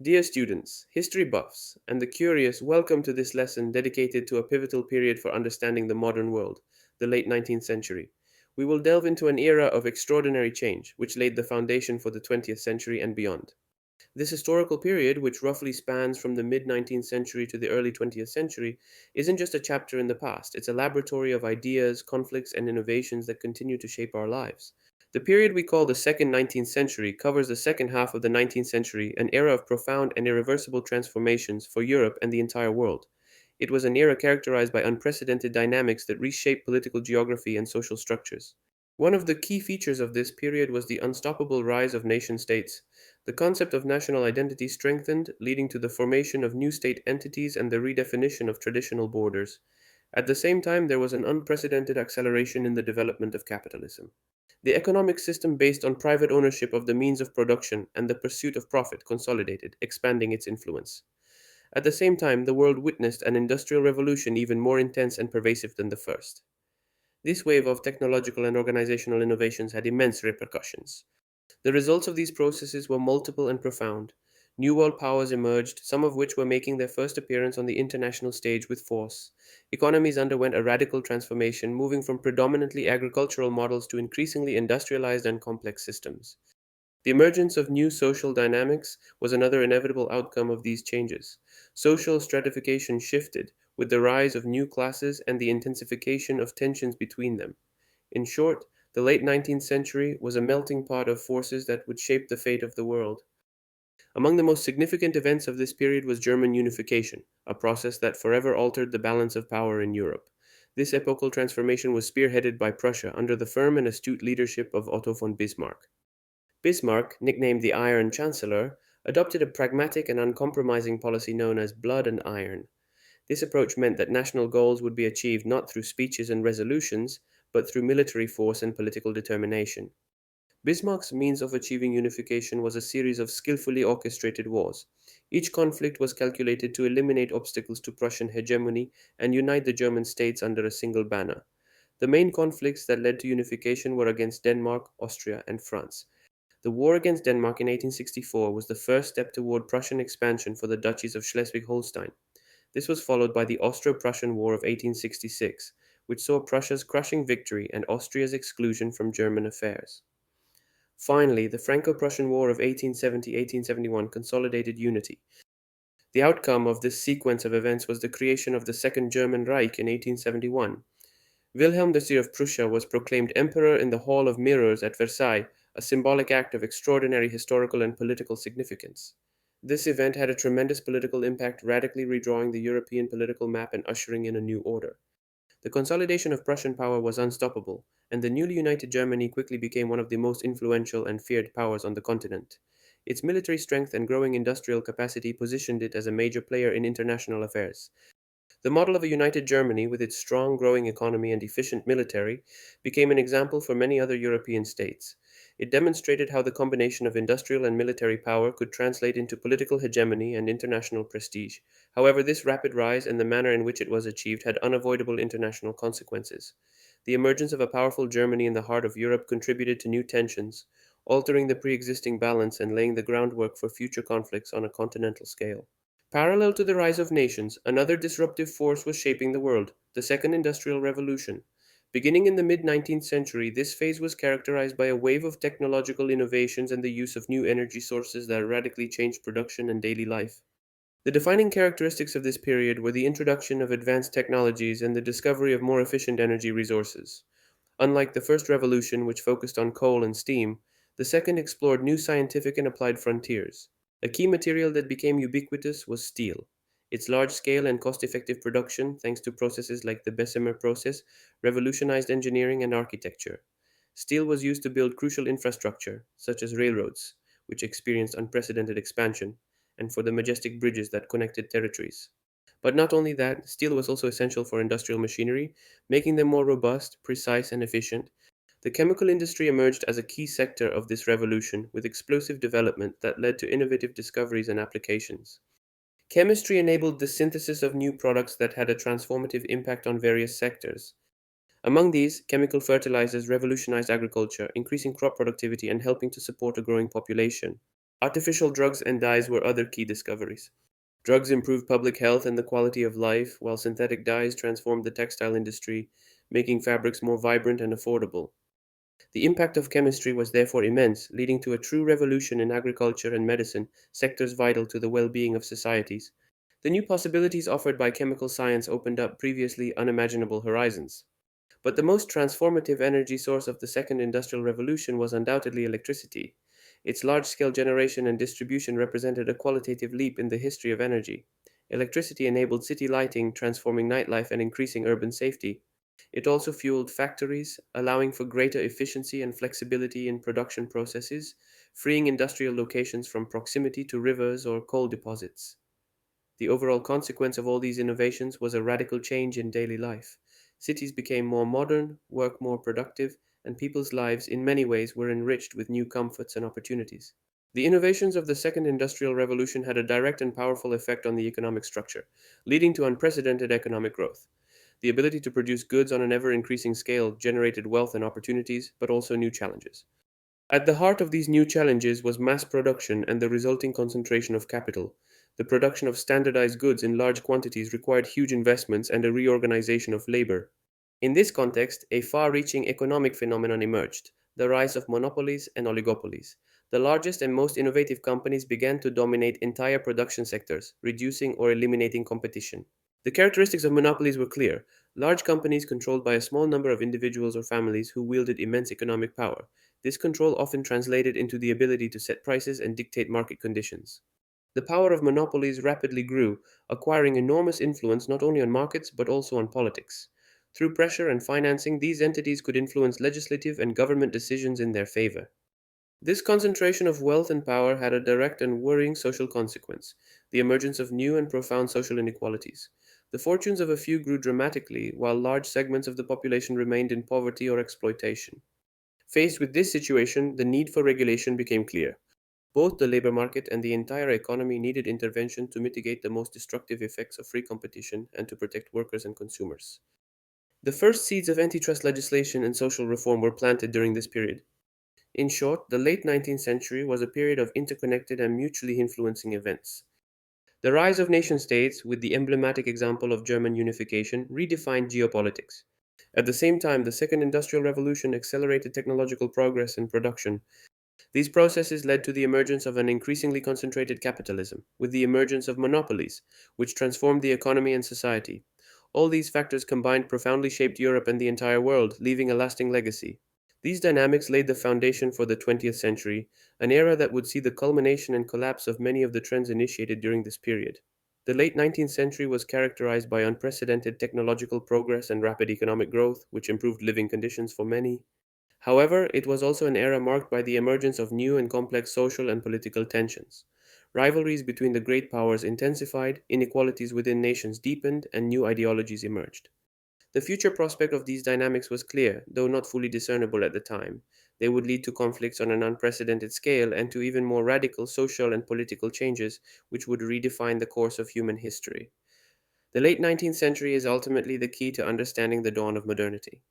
Dear students, history buffs, and the curious, welcome to this lesson dedicated to a pivotal period for understanding the modern world, the late 19th century. We will delve into an era of extraordinary change, which laid the foundation for the 20th century and beyond. This historical period, which roughly spans from the mid 19th century to the early 20th century, isn't just a chapter in the past, it's a laboratory of ideas, conflicts, and innovations that continue to shape our lives. The period we call the second 19th century covers the second half of the 19th century, an era of profound and irreversible transformations for Europe and the entire world. It was an era characterized by unprecedented dynamics that reshaped political geography and social structures. One of the key features of this period was the unstoppable rise of nation states. The concept of national identity strengthened, leading to the formation of new state entities and the redefinition of traditional borders. At the same time, there was an unprecedented acceleration in the development of capitalism. The economic system based on private ownership of the means of production and the pursuit of profit consolidated, expanding its influence. At the same time, the world witnessed an industrial revolution even more intense and pervasive than the first. This wave of technological and organizational innovations had immense repercussions. The results of these processes were multiple and profound. New world powers emerged, some of which were making their first appearance on the international stage with force. Economies underwent a radical transformation, moving from predominantly agricultural models to increasingly industrialized and complex systems. The emergence of new social dynamics was another inevitable outcome of these changes. Social stratification shifted with the rise of new classes and the intensification of tensions between them. In short, the late 19th century was a melting pot of forces that would shape the fate of the world. Among the most significant events of this period was German unification, a process that forever altered the balance of power in Europe. This epochal transformation was spearheaded by Prussia under the firm and astute leadership of Otto von Bismarck. Bismarck, nicknamed the Iron Chancellor, adopted a pragmatic and uncompromising policy known as blood and iron. This approach meant that national goals would be achieved not through speeches and resolutions, but through military force and political determination. Bismarck's means of achieving unification was a series of skillfully orchestrated wars. Each conflict was calculated to eliminate obstacles to Prussian hegemony and unite the German states under a single banner. The main conflicts that led to unification were against Denmark, Austria, and France. The war against Denmark in 1864 was the first step toward Prussian expansion for the duchies of Schleswig-Holstein. This was followed by the Austro-Prussian War of 1866, which saw Prussia's crushing victory and Austria's exclusion from German affairs. Finally, the Franco-Prussian War of 1870-1871 consolidated unity. The outcome of this sequence of events was the creation of the Second German Reich in 1871. Wilhelm III of Prussia was proclaimed emperor in the Hall of Mirrors at Versailles, a symbolic act of extraordinary historical and political significance. This event had a tremendous political impact, radically redrawing the European political map and ushering in a new order. The consolidation of Prussian power was unstoppable, and the newly united Germany quickly became one of the most influential and feared powers on the continent. Its military strength and growing industrial capacity positioned it as a major player in international affairs. The model of a united Germany, with its strong growing economy and efficient military, became an example for many other European states. It demonstrated how the combination of industrial and military power could translate into political hegemony and international prestige. However, this rapid rise and the manner in which it was achieved had unavoidable international consequences. The emergence of a powerful Germany in the heart of Europe contributed to new tensions, altering the pre existing balance and laying the groundwork for future conflicts on a continental scale. Parallel to the rise of nations, another disruptive force was shaping the world, the Second Industrial Revolution. Beginning in the mid 19th century, this phase was characterized by a wave of technological innovations and the use of new energy sources that radically changed production and daily life. The defining characteristics of this period were the introduction of advanced technologies and the discovery of more efficient energy resources. Unlike the first revolution, which focused on coal and steam, the second explored new scientific and applied frontiers. A key material that became ubiquitous was steel. Its large scale and cost effective production, thanks to processes like the Bessemer process, revolutionized engineering and architecture. Steel was used to build crucial infrastructure, such as railroads, which experienced unprecedented expansion, and for the majestic bridges that connected territories. But not only that, steel was also essential for industrial machinery, making them more robust, precise, and efficient. The chemical industry emerged as a key sector of this revolution, with explosive development that led to innovative discoveries and applications. Chemistry enabled the synthesis of new products that had a transformative impact on various sectors. Among these, chemical fertilizers revolutionized agriculture, increasing crop productivity and helping to support a growing population. Artificial drugs and dyes were other key discoveries. Drugs improved public health and the quality of life, while synthetic dyes transformed the textile industry, making fabrics more vibrant and affordable. The impact of chemistry was therefore immense, leading to a true revolution in agriculture and medicine, sectors vital to the well being of societies. The new possibilities offered by chemical science opened up previously unimaginable horizons. But the most transformative energy source of the second industrial revolution was undoubtedly electricity. Its large scale generation and distribution represented a qualitative leap in the history of energy. Electricity enabled city lighting, transforming nightlife and increasing urban safety. It also fueled factories, allowing for greater efficiency and flexibility in production processes, freeing industrial locations from proximity to rivers or coal deposits. The overall consequence of all these innovations was a radical change in daily life. Cities became more modern, work more productive, and people's lives in many ways were enriched with new comforts and opportunities. The innovations of the Second Industrial Revolution had a direct and powerful effect on the economic structure, leading to unprecedented economic growth. The ability to produce goods on an ever increasing scale generated wealth and opportunities, but also new challenges. At the heart of these new challenges was mass production and the resulting concentration of capital. The production of standardized goods in large quantities required huge investments and a reorganization of labor. In this context, a far reaching economic phenomenon emerged: the rise of monopolies and oligopolies. The largest and most innovative companies began to dominate entire production sectors, reducing or eliminating competition. The characteristics of monopolies were clear: large companies controlled by a small number of individuals or families who wielded immense economic power. This control often translated into the ability to set prices and dictate market conditions. The power of monopolies rapidly grew, acquiring enormous influence not only on markets but also on politics. Through pressure and financing, these entities could influence legislative and government decisions in their favor. This concentration of wealth and power had a direct and worrying social consequence: the emergence of new and profound social inequalities. The fortunes of a few grew dramatically, while large segments of the population remained in poverty or exploitation. Faced with this situation, the need for regulation became clear. Both the labor market and the entire economy needed intervention to mitigate the most destructive effects of free competition and to protect workers and consumers. The first seeds of antitrust legislation and social reform were planted during this period. In short, the late 19th century was a period of interconnected and mutually influencing events. The rise of nation states, with the emblematic example of German unification, redefined geopolitics. At the same time, the Second Industrial Revolution accelerated technological progress and production. These processes led to the emergence of an increasingly concentrated capitalism, with the emergence of monopolies, which transformed the economy and society. All these factors combined profoundly shaped Europe and the entire world, leaving a lasting legacy. These dynamics laid the foundation for the 20th century, an era that would see the culmination and collapse of many of the trends initiated during this period. The late 19th century was characterized by unprecedented technological progress and rapid economic growth, which improved living conditions for many. However, it was also an era marked by the emergence of new and complex social and political tensions. Rivalries between the great powers intensified, inequalities within nations deepened, and new ideologies emerged. The future prospect of these dynamics was clear, though not fully discernible at the time. They would lead to conflicts on an unprecedented scale and to even more radical social and political changes, which would redefine the course of human history. The late 19th century is ultimately the key to understanding the dawn of modernity.